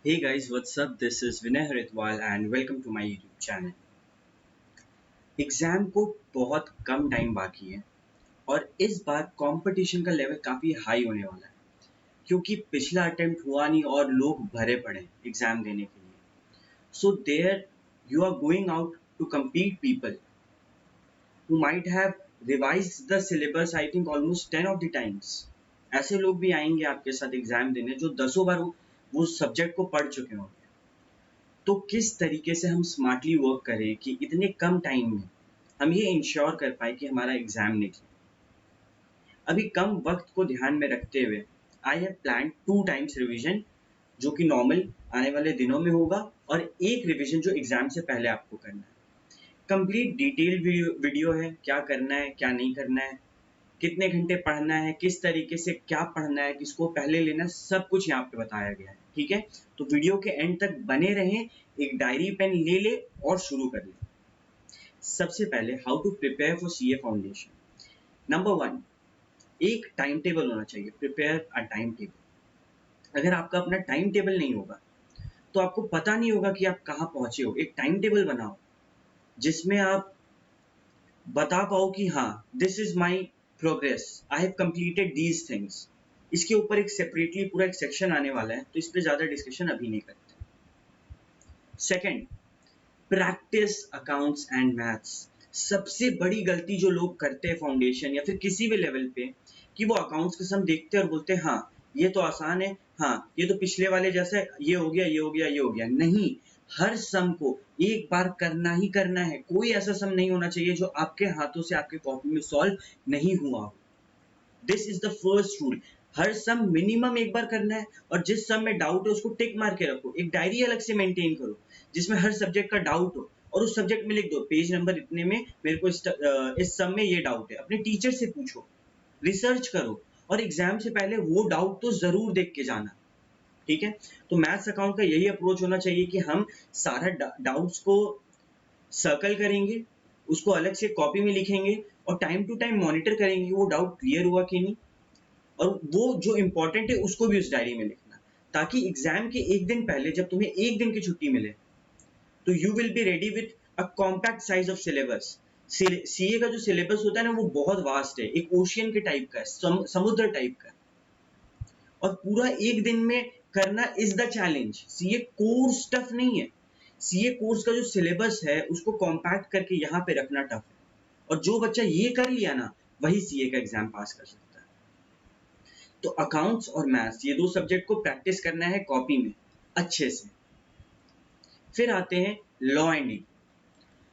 Hey guys, what's up? This is Vinay Haritwal and welcome to my YouTube channel. Exam को बहुत कम time बाकी है और इस बार कंपटीशन का लेवल काफ़ी हाई होने वाला है क्योंकि पिछला अटेम्प्ट हुआ नहीं और लोग भरे पड़े हैं एग्जाम देने के लिए. So there you are going out to compete people who might have revised the syllabus I think almost 10 of the times. ऐसे लोग भी आएंगे आपके साथ एग्जाम देने जो दसों बार वो सब्जेक्ट को पढ़ चुके होंगे. तो किस तरीके से हम स्मार्टली वर्क करें कि इतने कम टाइम में हम ये इंश्योर कर पाए कि हमारा एग्जाम निकले. अभी कम वक्त को ध्यान में रखते हुए I have plan 2 times revision जो कि नॉर्मल आने वाले दिनों में होगा और एक रिवीजन जो एग्जाम से पहले आपको करना है. कंप्लीट डिटेल वीडियो है, क्या करना है क्या नहीं करना है, कितने घंटे पढ़ना है, किस तरीके से क्या पढ़ना है, किसको पहले लेना है, सब कुछ यहाँ पे बताया गया है. ठीक है, तो वीडियो के एंड तक बने रहें, एक डायरी पेन ले ले और शुरू कर ले. सबसे पहले how to prepare for CA foundation. Number 1, एक टाइम टेबल होना चाहिए. Prepare a time table. अगर आपका अपना टाइम टेबल नहीं होगा तो आपको पता नहीं होगा कि आप कहाँ पहुंचे हो. एक टाइम टेबल बनाओ जिसमें आप बता पाओ कि हाँ this is my progress, I have completed these things. इसके ऊपर एक सेपरेटली पूरा एक सेक्शन आने वाला है तो इस पर ज़्यादा डिस्कशन अभी नहीं करते. Second, practice accounts and maths. सबसे बड़ी गलती जो लोग करते हैं फाउंडेशन या फिर किसी भी लेवल पे कि वो अकाउंट्स के सम देखते हैं और बोलते हैं हाँ ये तो आसान है, हाँ ये तो पिछले वाले जैसा है, ये हो गया ये हो गया ये हो गया. नहीं, हर सम को एक बार करना ही करना है. कोई ऐसा सम नहीं होना चाहिए जो आपके हाथों से आपके कॉपी में सॉल्व नहीं हुआ हो. This is the first rule. हर सम मिनिमम एक बार करना है और जिस सम में डाउट है उसको टिक मार के रखो. एक डायरी अलग से मेंटेन करो जिसमें हर सब्जेक्ट का डाउट हो और उस सब्जेक्ट में लिख दो पेज नंबर इतने में मेरे को इस सम में ये डाउट है. अपने टीचर से पूछो, रिसर्च करो और एग्जाम से पहले वो डाउट तो जरूर देख के जाना. ठीक है, तो मैथ्स अकाउंट का यही अप्रोच होना चाहिए कि हम सारा डाउट्स को सर्कल करेंगे, उसको अलग से कॉपी में लिखेंगे और टाइम टू टाइम मॉनिटर करेंगे वो डाउट क्लियर हुआ कि नहीं. और वो जो इम्पोर्टेंट है उसको भी उस डायरी में लिखना ताकि एग्जाम के एक दिन पहले जब तुम्हें एक दिन की छुट्टी मिले तो you will be ready with a compact size of syllabus. CA का जो सिलेबस होता है ना वो बहुत वास्ट है, एक ओशियन के टाइप का है, समुद्र टाइप का. और पूरा एक दिन में करना is the challenge. CA course tough नहीं है. सीए कोर्स का जो सिलेबस है उसको कॉम्पैक्ट करके यहाँ पे रखना टफ है. और जो बच्चा ये कर लिया ना वही सीए का एग्जाम पास कर सकता है. तो अकाउंट्स और मैथ्स ये दो सब्जेक्ट को प्रैक्टिस करना है कॉपी में अच्छे से. फिर आते हैं law and eco.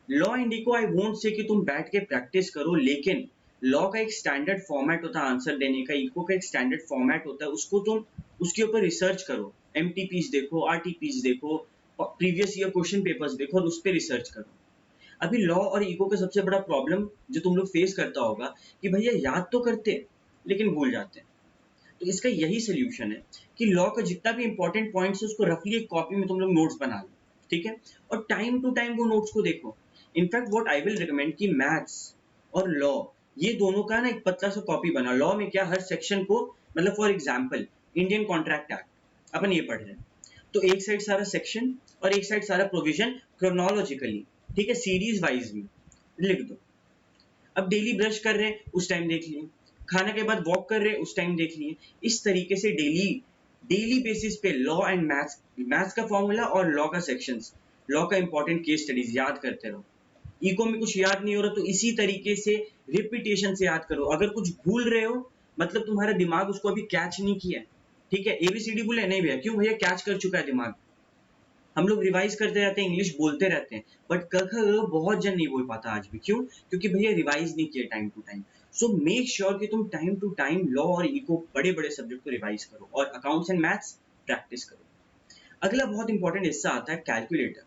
Law and eco I won't say कि तुम बैठ के प्रैक्टिस करो, लेकिन लॉ का एक स्टैंडर्ड फॉर्मेट होता है आंसर देने का, इको का एक स्टैंडर्ड फॉर्मेट होता है, उसको तुम उसके ऊपर रिसर्च करो. एमटीपीज देखो, आरटीपीज देखो, प्रीवियस ईयर क्वेश्चन पेपर्स देखो और उस पर रिसर्च करो. अभी लॉ और इको का सबसे बड़ा प्रॉब्लम जो तुम लोग फेस करता होगा कि भैया याद तो करते हैं लेकिन भूल जाते हैं. तो इसका यही सोल्यूशन है कि लॉ का जितना भी इंपॉर्टेंट पॉइंट्स है उसको रफली एक कॉपी में तुम लोग नोट्स बना लो. ठीक है, और टाइम टू टाइम वो नोट्स को देखो. In fact what I will recommend कि मैथ्स और लॉ ये दोनों का ना एक पतला सा कॉपी बना. लॉ में क्या, हर सेक्शन को मतलब for example Indian contract act अपन ये पढ़ रहे हैं तो एक साइड सारा सेक्शन और एक साइड सारा प्रोविजन क्रोनोलॉजिकली, ठीक है, सीरीज वाइज में लिख दो. अब डेली ब्रश कर रहे हैं उस टाइम देख लिए, खाना के बाद वॉक कर रहे हैं उस टाइम देख लिए. इस तरीके से डेली डेली बेसिस पे लॉ एंड मैथ्स, मैथ्स का फॉर्मूला और लॉ का सेक्शंस, लॉ का इंपॉर्टेंट केस स्टडीज याद करते रहो. इको में कुछ याद नहीं हो रहा तो इसी तरीके से रिपीटेशन से याद करो. अगर कुछ भूल रहे हो मतलब तुम्हारा दिमाग उसको अभी कैच नहीं किया है. ठीक है, एबीसीडी भूले नहीं भैया, क्यों भैया, कैच कर चुका है दिमाग. हम लोग रिवाइज करते रहते हैं, इंग्लिश बोलते रहते हैं बट क ख ग बहुत जन नहीं बोल पाता आज भी. क्यों? क्योंकि भैया रिवाइज नहीं किया time to time. So make sure कि तुम टाइम टू टाइम लॉ और इको बड़े बड़े सब्जेक्ट को रिवाइज करो और अकाउंट्स एंड मैथ्स प्रैक्टिस करो. अगला बहुत इंपॉर्टेंट हिस्सा आता है कैलकुलेटर.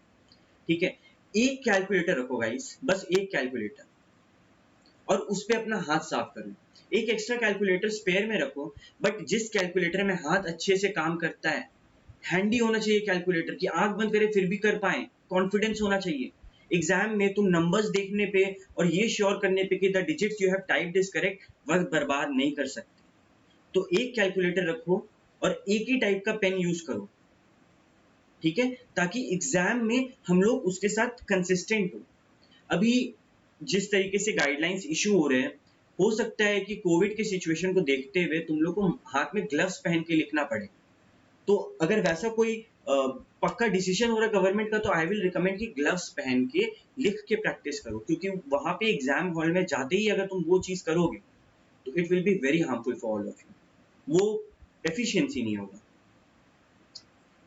ठीक है, एक कैलकुलेटर रखो गाइस, बस एक कैलकुलेटर, और उस पर अपना हाथ साफ कर लो. एक एक्स्ट्रा कैलकुलेटर स्पेयर में रखो बट जिस कैलकुलेटर में हाथ अच्छे से काम करता है, हैंडी होना चाहिए कैलकुलेटर कि आंख बंद करे फिर भी कर पाए, कॉन्फिडेंस होना चाहिए. एग्जाम में तुम नंबर्स देखने पे और ये श्योर करने पे कि the digits you have typed is correct वक्त बर्बाद नहीं कर सकते. तो एक कैलकुलेटर रखो और एक ही टाइप का पेन यूज करो. ठीक है, ताकि एग्जाम में हम लोग उसके साथ कंसिस्टेंट हो। अभी जिस तरीके से गाइडलाइंस इशू हो सकता है कि कोविड के सिचुएशन को देखते हुए तुम लोग को हाथ में ग्लव्स पहन के लिखना पड़े। तो अगर वैसा कोई पक्का डिसीजन हो रहा है गवर्नमेंट का, तो आई विल रिकमेंड कि ग्लव्स पहन के लिख के प्रैक्टिस करो, क्योंकि वहां पे एग्जाम हॉल में जाते ही अगर तुम वो चीज करोगे तो it will be very harmful for all of you, वो एफिशिएंसी नहीं होगा।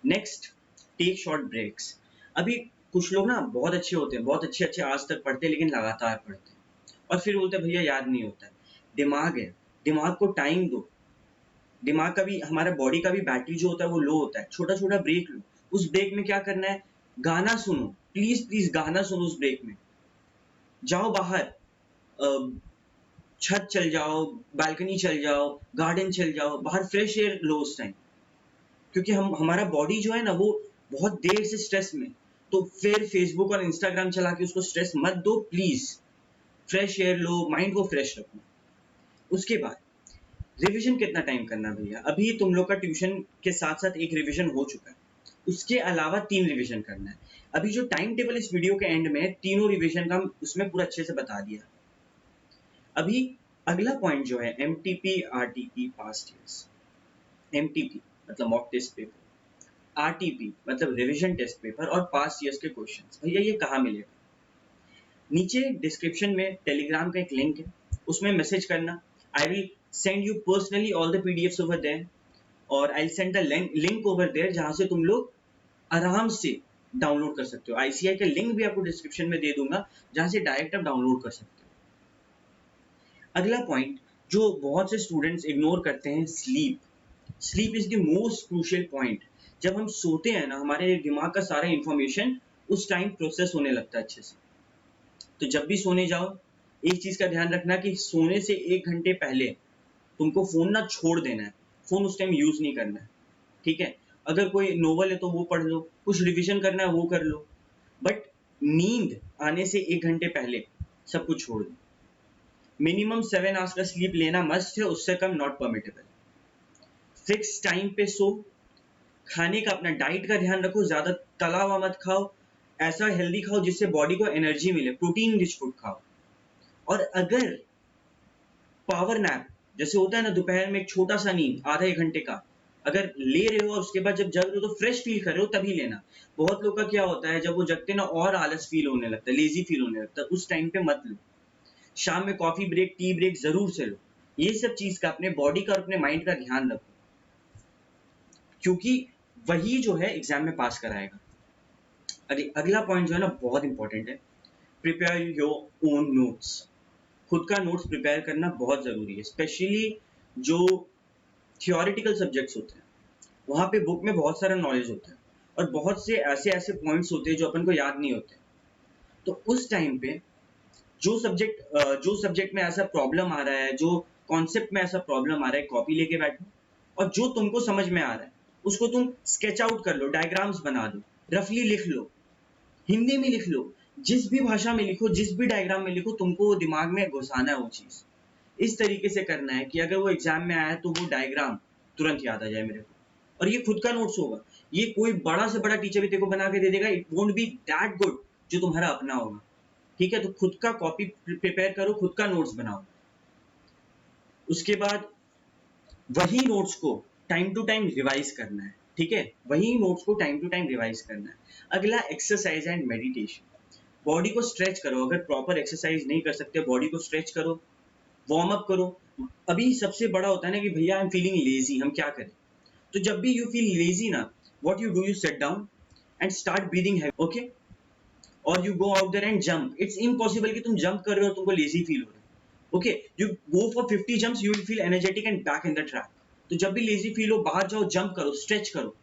Next, take short breaks. अभी कुछ लोग ना बहुत अच्छे होते हैं, बहुत अच्छे अच्छे आज तक पढ़ते हैं, लेकिन लगातार पढ़ते हैं और फिर बोलते हैं भैया याद नहीं होता है। दिमाग है, दिमाग को टाइम दो। दिमाग का भी, हमारा बॉडी का भी बैटरी जो होता है वो लो होता है। छोटा छोटा ब्रेक लो। उस ब्रेक में क्या करना है, गाना सुनो, प्लीज प्लीज गाना सुनो उस ब्रेक में। जाओ बाहर, छत चल जाओ, बालकनी चल जाओ, गार्डन चल जाओ, बाहर फ्रेश एयर लो उस टाइम, क्योंकि हमारा बॉडी जो है ना वो बहुत देर से स्ट्रेस में। तो फिर फेसबुक और इंस्टाग्राम चला के उसको स्ट्रेस मत दो please. Fresh air low, mind को फ्रेश रखो। उसके बाद रिवीजन कितना टाइम करना भैया, अभी तुम लोग का ट्यूशन के साथ साथ एक रिवीजन हो चुका है, उसके अलावा 3 रिवीजन करना है। अभी जो टाइम टेबल इस वीडियो के एंड में तीनों रिवीजन का उसमें पूरा अच्छे से बता दिया। अभी अगला पॉइंट जो है MTP RTP past years. MTP मतलब मॉक टेस्ट पेपर, आरटीपी मतलब रिवीजन टेस्ट पेपर और पास्ट ईयर्स के क्वेश्चंस। भैया ये कहाँ मिलेगा? नीचे डिस्क्रिप्शन में टेलीग्राम का एक लिंक है, उसमें मैसेज करना। I will send you personally all the PDFs over there, और I send the link over there जहां से तुम लोग आराम से डाउनलोड कर सकते हो। आईसीआई का लिंक भी आपको डिस्क्रिप्शन में दे दूंगा, जहां से डायरेक्ट आप डाउनलोड कर सकते हो। अगला पॉइंट जो बहुत से स्टूडेंट्स इग्नोर करते हैं, sleep. Sleep is the most crucial point. जब हम सोते हैं ना, हमारे दिमाग का सारा इंफॉर्मेशन उस टाइम प्रोसेस होने लगता है अच्छे से। तो जब भी सोने जाओ, एक चीज का ध्यान रखना कि सोने से 1 घंटे पहले तुमको फोन ना छोड़ देना है। फोन उस टाइम यूज नहीं करना है, ठीक है? अगर कोई नोवेल है तो वो पढ़ लो, कुछ रिवीजन करना है वो कर लो, बट नींद आने से 1 घंटे पहले सब कुछ छोड़ दो। मिनिमम 7 आवर्स का स्लीप लेना मस्ट है, उससे कम नॉट परमिटेबल। फिक्स टाइम पे सो। खाने का, अपना डाइट का ध्यान रखो, ज्यादा तला हुआ मत खाओ, ऐसा हेल्दी खाओ जिससे बॉडी को एनर्जी मिले, प्रोटीन रिच फूड खाओ। और अगर पावर नैप जैसे होता है ना, दोपहर में एक छोटा सा नींद आधा 1 घंटे का अगर ले रहे हो और उसके बाद जब जग रहे हो तो फ्रेश फील कर रहे हो तभी लेना। बहुत लोग का क्या होता है, जब वो जगते हैं ना और आलस फील होने लगता है, लेजी फील होने लगता है, उस टाइम पे मत लो। शाम में कॉफी ब्रेक, टी ब्रेक जरूर से लो। ये सब चीज का अपने बॉडी का और अपने माइंड का ध्यान रखो, क्योंकि वही जो है एग्जाम में पास कराएगा। अगला पॉइंट जो है ना बहुत इंपॉर्टेंट है, प्रिपेयर योर ओन नोट्स। खुद का नोट्स प्रिपेयर करना बहुत जरूरी है, स्पेशली जो थियोरिटिकल सब्जेक्ट्स होते हैं, वहां पे बुक में बहुत सारा नॉलेज होता है और बहुत से ऐसे ऐसे पॉइंट्स होते हैं जो अपन को याद नहीं होते। तो उस टाइम पे जो सब्जेक्ट में ऐसा प्रॉब्लम आ रहा है, जो कॉन्सेप्ट में ऐसा प्रॉब्लम आ रहा है, कॉपी लेके बैठो और जो तुमको समझ में आ रहा है उसको तुम स्केच आउट कर लो, डायग्राम्स बना दो, रफली लिख लो, हिंदी में लिख लो, जिस भी भाषा में लिखो, जिस भी डायग्राम में लिखो, तुमको वो दिमाग में घुसाना है वो चीज। इस तरीके से करना है कि अगर वो एग्जाम में आया तो वो डायग्राम तुरंत याद आ जाए मेरे को। और ये खुद का नोट्स होगा, ये कोई बड़ा से बड़ा टीचर भी तेरे को बना के दे देगा, it won't be that good जो तुम्हारा अपना होगा, ठीक है? तो खुद का कॉपी प्रिपेयर करो, खुद का नोट्स बनाओ। उसके बाद वही नोट्स को टाइम टू टाइम रिवाइज करना है, ठीक है? वही नोट्स को टाइम टू टाइम रिवाइज करना है। अगला, एक्सरसाइज एंड मेडिटेशन। बॉडी को स्ट्रेच करो, अगर प्रॉपर एक्सरसाइज नहीं कर सकते बॉडी को स्ट्रेच करो, वार्म अप करो। अभी सबसे बड़ा होता है ना कि भैया आई एम फीलिंग लेजी, हम क्या करें? तो जब भी यू फील लेजी ना, what you do, you sit down and start breathing heavy, okay? और you go out there and jump. It's impossible कि तुम जंप कर रहे हो तुमको लेजी फील हो रहा है, okay? You go for 50 jumps, you will feel energetic and back in the track. तो जब भी लेजी फील हो, बाहर जाओ, जंप करो, स्ट्रेच करो,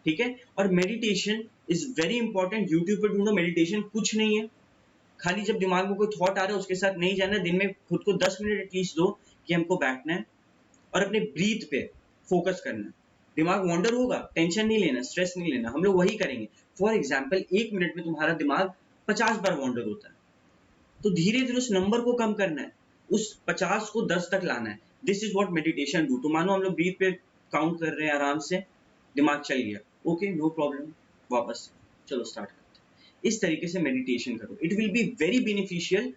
ठीक है? और meditation is very important. YouTube पे ढूंढो, मेडिटेशन कुछ नहीं है, खाली जब दिमाग में कोई थॉट आ रहा है उसके साथ नहीं जाना, दिन में खुद को 10 मिनट एटलीस्ट दो कि हमको बैठना है और अपने ब्रीथ पे फोकस करना है। दिमाग वॉन्डर होगा, टेंशन नहीं लेना, स्ट्रेस नहीं लेना, हम लोग वही करेंगे। फॉर एग्जाम्पल 1 मिनट में तुम्हारा दिमाग 50 बार वॉन्डर होता है, तो धीरे धीरे उस नंबर को कम करना है, उस 50 को 10 तक लाना है। This is what meditation do. तो मानो हम लोग ब्रीथ पे काउंट कर रहे हैं, आराम से दिमाग चल गया, ओके, नो प्रॉब्लम, वापस चलो स्टार्ट करते हैं। इस तरीके से मेडिटेशन करो, it will be very beneficial.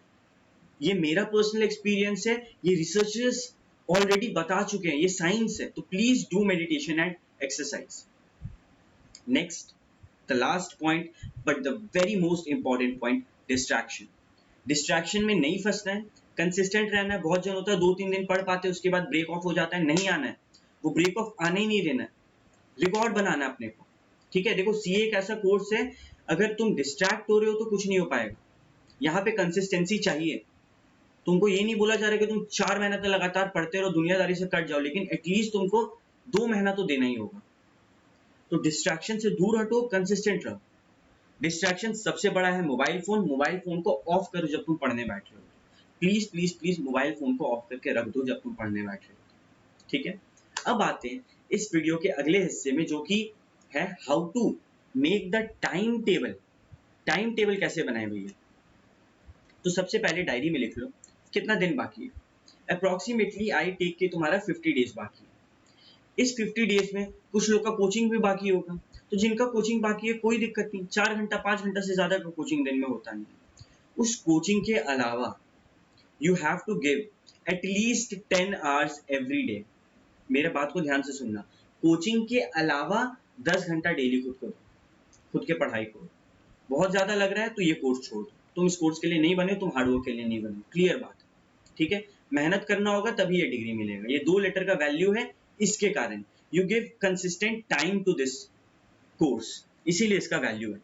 ये मेरा पर्सनल एक्सपीरियंस है, ये रिसर्चर्स ऑलरेडी बता चुके हैं, ये साइंस है। तो please do meditation and exercise. Next, the last point but the very most important point, distraction. Distraction में नहीं फंसना है, कंसिस्टेंट रहना है। बहुत जन होता है 2-3 दिन पढ़ पाते हैं, उसके बाद ब्रेक ऑफ हो जाता है, नहीं आना है, वो ब्रेक ऑफ आने ही नहीं देना है, रिकॉर्ड बनाना है अपने को। ठीक है, देखो सीए एक ऐसा कोर्स है, अगर तुम डिस्ट्रैक्ट हो रहे हो तो कुछ नहीं हो पाएगा। यहाँ पे कंसिस्टेंसी चाहिए। तुमको ये नहीं बोला जा रहा कि तुम 4 महीना तक लगातार पढ़ते रहो, दुनियादारी से कट जाओ, लेकिन एटलीस्ट तुमको 2 महीना तो देना ही होगा। तो डिस्ट्रैक्शन से दूर हटो, कंसिस्टेंट रहो। डिस्ट्रैक्शन सबसे बड़ा है मोबाइल फोन। मोबाइल फोन को ऑफ करो जब तुम पढ़ने बैठ रहे हो। Please please please mobile phone को ऑफ करके रख दो जब तुम पढ़ने बैठ रहे हो। ठीक है, अब आते हैं इस वीडियो के अगले हिस्से में, जो कि है how to make the time table. Time table कैसे बनाए भैया? तो सबसे पहले डायरी में लिख लो कितना दिन बाकी है। अप्रोक्सीमेटली आई टेक के तुम्हारा 50 डेज बाकी है। इस 50 डेज में कुछ लोग का कोचिंग भी बाकी होगा, तो जिनका कोचिंग बाकी है कोई दिक्कत नहीं, 4 घंटा 5 घंटा से ज्यादा का कोचिंग दिन में होता नहीं है। उस कोचिंग के अलावा you have to give at least 10 hours every day. मेरे बात को ध्यान से सुनना, कोचिंग के अलावा 10 घंटा डेली खुद को दो, खुद के पढ़ाई को। बहुत ज्यादा लग रहा है तो ये कोर्स छोड़ दो, तुम इस कोर्स के लिए नहीं बने, तुम हार्डवर्क के लिए नहीं बने, क्लियर बात। ठीक है, मेहनत करना होगा तभी ये डिग्री मिलेगा, ये 2 लेटर का वैल्यू है इसके कारण। You give consistent time to this course, इसीलिए इसका वैल्यू है।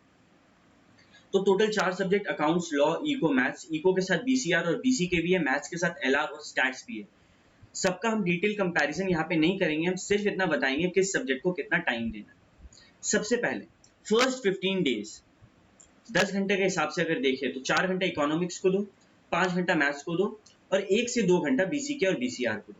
तो total 4 subject, accounts, law, eco, maths. Eco के साथ बीसीआर और बीसीके भी है, मैथ्स के साथ एलआर और स्टैट्स भी है। सबका हम डिटेल कंपैरिजन यहाँ पे नहीं करेंगे, हम सिर्फ इतना बताएंगे किस सब्जेक्ट को कितना टाइम देना है। सबसे पहले फर्स्ट 15 डेज 10 घंटे के हिसाब से अगर देखें तो 4 घंटा इकोनॉमिक्स को दो, 5 घंटा मैथ्स को दो और 1 से 2 घंटा बीसीके और बीसीआर को दो।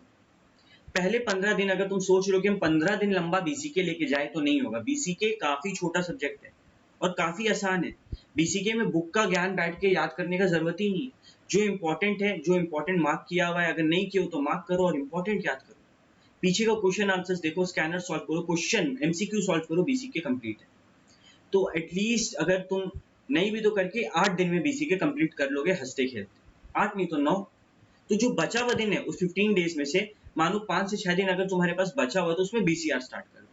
पहले 15 दिन अगर तुम सोच रहे हो कि हम 15 दिन लंबा बीसीके लेके जाए तो नहीं होगा। बीसीके काफी छोटा सब्जेक्ट है और काफी आसान है। बीसीके में बुक का ज्ञान बैठ के याद करने का जरूरत ही नहीं है। जो इंपॉर्टेंट है, जो इंपॉर्टेंट मार्क किया हुआ है, अगर नहीं किया हो तो मार्क करो और इंपॉर्टेंट याद करो। पीछे का क्वेश्चन आंसर्स देखो, स्कैनर सॉल्व करो, क्वेश्चन एमसीक्यू सॉल्व करो, बीसीके कंप्लीट है। तो एटलीस्ट अगर तुम नहीं भी तो करके 8 दिन में बीसीके कंप्लीट कर लोगे हंसते खेलते, 8 नहीं तो 9। तो जो बचा हुआ दिन है उस 15 डेज में से मानो 5 से 6 दिन अगर तुम्हारे पास बचा हुआ तो उसमें बीसीआर स्टार्ट करो।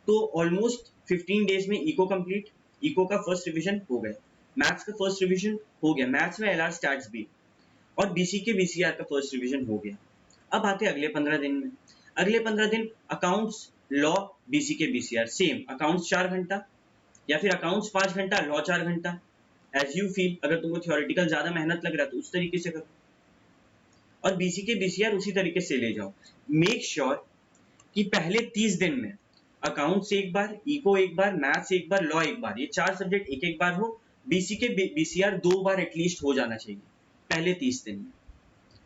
तो ऑलमोस्ट 15 डेज में इको कंप्लीट, इको का फर्स्ट रिवीजन हो गया, मैथ्स का फर्स्ट रिवीजन हो गया, मैथ्स में एलआर स्टैट्स भी, और बीसीके बीसीआर का फर्स्ट रिवीजन हो गया। अब आते हैं अगले 15 दिन में। अगले 15 दिन accounts, law, BCK BCR same. Accounts 4 घंटा या फिर अकाउंट्स 5 घंटा, लॉ 4 घंटा, एज यू फील। अगर तुमको थ्योरेटिकल ज्यादा मेहनत लग रहा है तो उस तरीके से करो, और बीसीके बीसीआर उसी तरीके से ले जाओ। मेक श्योर कि पहले 30 दिन में अकाउंट्स एक बार, इको एक बार, मैथ्स एक बार, लॉ एक बार, ये 4 सब्जेक्ट एक एक बार हो। बीसीके बीसीआर 2 बार एटलीस्ट हो जाना चाहिए पहले 30 दिन में।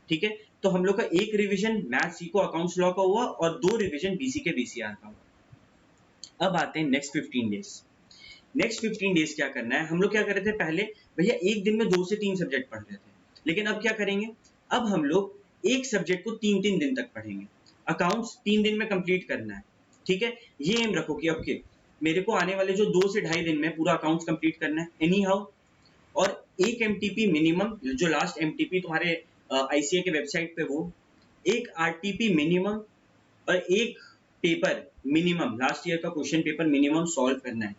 ठीक है, तो हम लोग का एक revision maths, eco, accounts, law का हुआ और 2 रिवीजन बीसीके बीसीआर का हुआ। अब आते हैं नेक्स्ट 15 डेज। नेक्स्ट 15 डेज क्या करना है? हम लोग क्या कर रहे थे पहले, भैया एक दिन में 2 से 3 सब्जेक्ट पढ़ रहे थे, लेकिन अब क्या करेंगे, अब हम लोग एक सब्जेक्ट को 3-3 दिन तक पढ़ेंगे। अकाउंट्स 3 दिन में कंप्लीट करना है। ठीक है, ये एम रखो कि ओके मेरे को आने वाले जो 2 से ढाई दिन में पूरा अकाउंट्स कंप्लीट करना है एनी हाउ। और एक एमटीपी मिनिमम, जो लास्ट एमटीपी तुम्हारे आईसीए के वेबसाइट पे, वो एक आरटीपी मिनिमम और एक पेपर मिनिमम, लास्ट ईयर का क्वेश्चन पेपर मिनिमम सॉल्व करना है।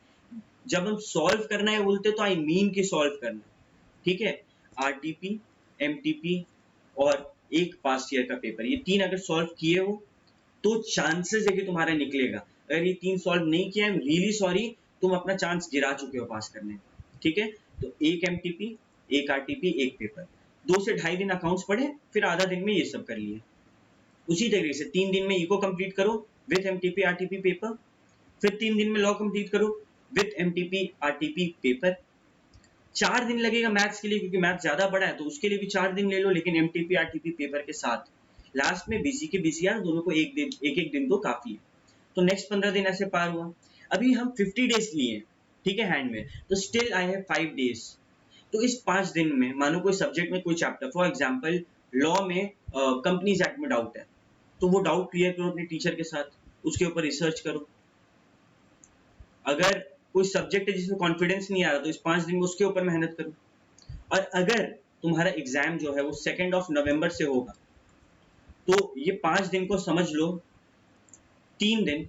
जब हम सॉल्व करना है बोलते तो आई मीन कि सॉल्व करना है। ठीक है, आरटीपी, एमटीपी और एक पास्ट ईयर का पेपर, ये 3 अगर सॉल्व किए हो तो चांसेस है कि तुम्हारा निकलेगा। अगर ये 3 सॉल्व नहीं किया, आई एम रियली सॉरी, तुम अपना चांस गिरा चुके हो पास करने का। ठीक है, तो एक एमटीपी, एक आरटीपी, एक पेपर, 2 से ढाई दिन अकाउंट्स पढ़े, फिर आधा दिन में ये सब कर लिए। उसी तरीके से 3 दिन में इको कंप्लीट करो विथ एमटीपी आरटीपी पेपर, फिर 3 दिन में लॉ कंप्लीट करो विथ एमटीपी आरटीपी पेपर। 4 दिन लगेगा मैथ्स के लिए, क्योंकि मैथ्स ज्यादा बड़ा है तो उसके लिए भी 4 दिन ले लो, लेकिन एमटीपी आरटीपी पेपर के साथ लास्ट में बीसीके बीसीआर दोनों को एक दिन, एक दिन दो, काफी है। तो नेक्स्ट 15 दिन ऐसे पार हुआ। अभी हम 50 डेज लिए, ठीक है, हैंड में, तो स्टिल आई हैव 5 डेज। तो इस 5 दिन में मानो कोई सब्जेक्ट में कोई चैप्टर, फॉर एग्जाम्पल लॉ में कंपनीज एक्ट में डाउट है, तो वो डाउट क्लियर करो अपने टीचर के साथ, उसके ऊपर रिसर्च करो। अगर कोई सब्जेक्ट है जिसमें कॉन्फिडेंस नहीं आ रहा तो इस 5 दिन में उसके ऊपर मेहनत करो। और अगर तुम्हारा एग्जाम जो है वो 2 नवंबर से होगा तो ये 5 दिन को समझ लो 3 दिन,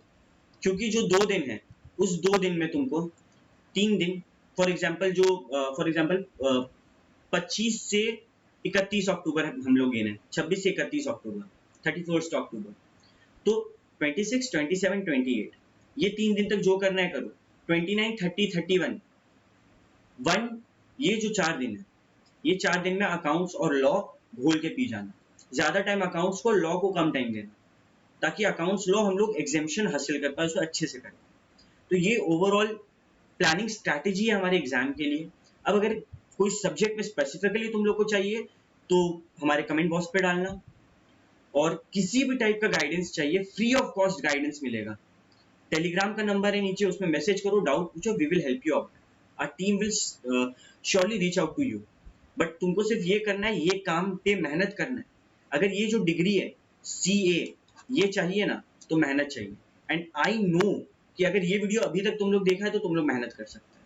क्योंकि जो 2 दिन है उस 2 दिन में तुमको 3 दिन, फॉर एग्जाम्पल 25 से 31 अक्टूबर हम लोग गिने, 26 से 31 अक्टूबर, 31 अक्टूबर, तो 26, 27, 28 ये 3 दिन तक जो करना है करो। 29, 30, 31 वन, ये जो 4 दिन है ये 4 दिन में अकाउंट्स और लॉ घोल के पी जाना। ज्यादा टाइम अकाउंट्स को, लॉ को कम टाइम देना, ताकि अकाउंट्स लॉ हम लोग एग्जेम्पशन हासिल कर पाए, उसको अच्छे से करें। तो ये ओवरऑल प्लानिंग स्ट्रैटेजी है हमारे एग्जाम के लिए। अब अगर कोई सब्जेक्ट में स्पेसिफिकली तुम लोग को चाहिए तो हमारे कमेंट बॉक्स पे डालना, और किसी भी टाइप का गाइडेंस चाहिए फ्री ऑफ कॉस्ट गाइडेंस मिलेगा। टेलीग्राम का नंबर है नीचे, उसमें मैसेज करो, डाउट पूछो, we will help you out. Our team will surely reach out to you. But तुमको सिर्फ ये करना है, ये काम पे मेहनत करना है। अगर ये जो डिग्री है CA ये चाहिए ना तो मेहनत चाहिए। एंड आई नो कि अगर ये वीडियो अभी तक तुम लोग देखा है तो तुम लोग मेहनत कर सकते हैं।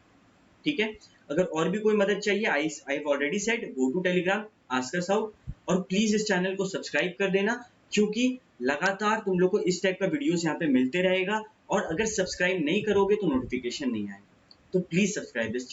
ठीक है, अगर और भी कोई मदद चाहिए, I have already said go to Telegram, ask us out, और प्लीज इस चैनल को सब्सक्राइब कर देना, क्योंकि लगातार तुम लोग को इस टाइप का वीडियोस यहाँ पे मिलते रहेगा। और अगर सब्सक्राइब नहीं करोगे तो नोटिफिकेशन नहीं आएगा, तो प्लीज सब्सक्राइब दिस